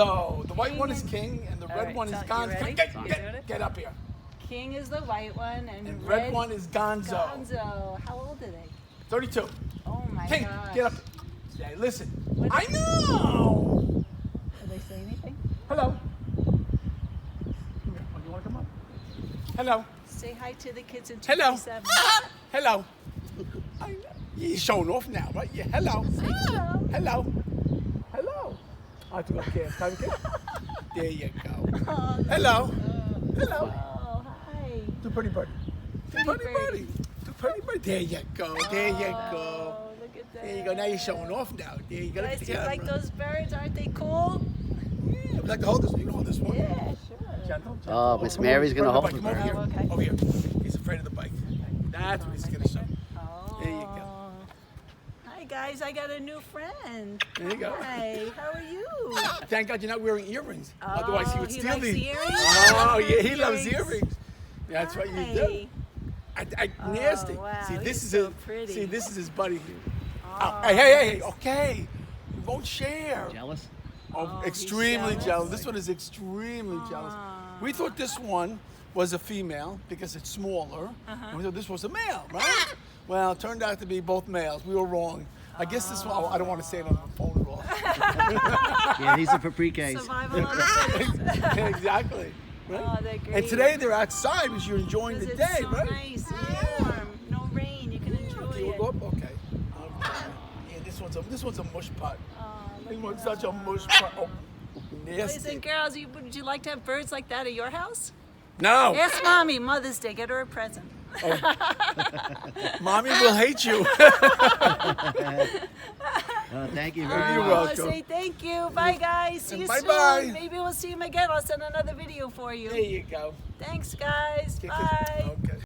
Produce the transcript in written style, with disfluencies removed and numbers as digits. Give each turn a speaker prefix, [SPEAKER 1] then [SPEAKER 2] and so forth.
[SPEAKER 1] Gonzo. The white one is King, and the
[SPEAKER 2] All
[SPEAKER 1] red
[SPEAKER 2] right,
[SPEAKER 1] one is
[SPEAKER 2] so you
[SPEAKER 1] Gonzo.
[SPEAKER 2] ready?
[SPEAKER 1] Get up here.
[SPEAKER 2] King is the white one, and
[SPEAKER 1] And red one is Gonzo.
[SPEAKER 2] Gonzo. How old are they?
[SPEAKER 1] 32.
[SPEAKER 2] Oh my
[SPEAKER 1] King,
[SPEAKER 2] gosh.
[SPEAKER 1] get up. Yeah, listen.
[SPEAKER 2] What-
[SPEAKER 1] I know.
[SPEAKER 2] Do they say anything?
[SPEAKER 1] Hello. Come here. Oh, you want to come up? Hello.
[SPEAKER 2] Say hi to the kids in
[SPEAKER 1] Hello.
[SPEAKER 2] 237.
[SPEAKER 1] Hello. You're showing off now, right? Yeah. Hello.
[SPEAKER 2] Hello.
[SPEAKER 1] Hello. Hello. I have to go kiss. Time to kiss. There you go.
[SPEAKER 2] Oh,
[SPEAKER 1] Hello. Hello.
[SPEAKER 2] oh, hi.
[SPEAKER 1] Do pretty birdie. Do pretty
[SPEAKER 2] birdie.
[SPEAKER 1] birdie. Do pretty birdie. There you go. There you go.
[SPEAKER 2] Oh, look at that.
[SPEAKER 1] There you go. Now you're showing off now. There you go. Look at
[SPEAKER 2] Guys,
[SPEAKER 1] the
[SPEAKER 2] do you like
[SPEAKER 1] camera.
[SPEAKER 2] those birds? Aren't they cool?
[SPEAKER 1] Yeah, would you like to hold this? You can hold this one.
[SPEAKER 2] Yeah, sure.
[SPEAKER 1] Gentle, gentle.
[SPEAKER 3] Oh, Miss Mary's gonna
[SPEAKER 1] Come
[SPEAKER 3] hold
[SPEAKER 1] over
[SPEAKER 3] it.
[SPEAKER 1] here.
[SPEAKER 2] Oh, okay.
[SPEAKER 1] Over here. He's afraid of the bike. That's what he's going to show.
[SPEAKER 2] Oh.
[SPEAKER 1] There you go.
[SPEAKER 2] Hi guys, I got a new friend.
[SPEAKER 1] There you go.
[SPEAKER 2] Hi, how are you?
[SPEAKER 1] Thank God you're not wearing earrings. Otherwise he would
[SPEAKER 2] he
[SPEAKER 1] steal
[SPEAKER 2] likes
[SPEAKER 1] these.
[SPEAKER 2] the earrings?
[SPEAKER 1] Oh, yeah, he loves
[SPEAKER 2] Earrings.
[SPEAKER 1] earrings. That's what you do. Nasty.
[SPEAKER 2] wow,
[SPEAKER 1] See, this
[SPEAKER 2] he's
[SPEAKER 1] is
[SPEAKER 2] so
[SPEAKER 1] his.
[SPEAKER 2] pretty.
[SPEAKER 1] See, this is his buddy.
[SPEAKER 2] Oh,
[SPEAKER 1] Hey, okay. You won't share.
[SPEAKER 3] Jealous?
[SPEAKER 1] Oh,
[SPEAKER 2] he's
[SPEAKER 1] extremely
[SPEAKER 2] jealous?
[SPEAKER 1] jealous. This one is extremely jealous. We thought this one was a female because it's smaller. And we thought this was a male, right? Well, it turned out to be both males. We were wrong. I guess this one, I don't want to say it on the phone at all.
[SPEAKER 3] Yeah, these are for pre-Ks.
[SPEAKER 2] Survival on the fittest.
[SPEAKER 1] Exactly. Right?
[SPEAKER 2] Oh, they're great.
[SPEAKER 1] And today they're outside because you're enjoying the
[SPEAKER 2] Because
[SPEAKER 1] day,
[SPEAKER 2] it's so
[SPEAKER 1] right?
[SPEAKER 2] nice and warm. No rain. You can enjoy
[SPEAKER 1] Okay, we'll
[SPEAKER 2] it.
[SPEAKER 1] go up. Okay. Yeah, this one's a mush pot.
[SPEAKER 2] Oh, look
[SPEAKER 1] This
[SPEAKER 2] at
[SPEAKER 1] one's
[SPEAKER 2] that.
[SPEAKER 1] such a mush pot. Oh,
[SPEAKER 2] Boys
[SPEAKER 1] nasty.
[SPEAKER 2] and girls, would you like to have birds like that at your house?
[SPEAKER 1] No,
[SPEAKER 2] Ask Mommy, Mother's Day, get her a present.
[SPEAKER 1] Mommy will hate you.
[SPEAKER 3] Thank you
[SPEAKER 1] You're
[SPEAKER 3] very much.
[SPEAKER 1] welcome.
[SPEAKER 2] Say thank you. Bye, guys. See
[SPEAKER 1] And
[SPEAKER 2] you
[SPEAKER 1] bye-bye.
[SPEAKER 2] soon. Maybe we'll see him again. I'll send another video for you.
[SPEAKER 1] There you go.
[SPEAKER 2] Thanks, guys.
[SPEAKER 1] Kick it.
[SPEAKER 2] Bye.
[SPEAKER 1] Okay.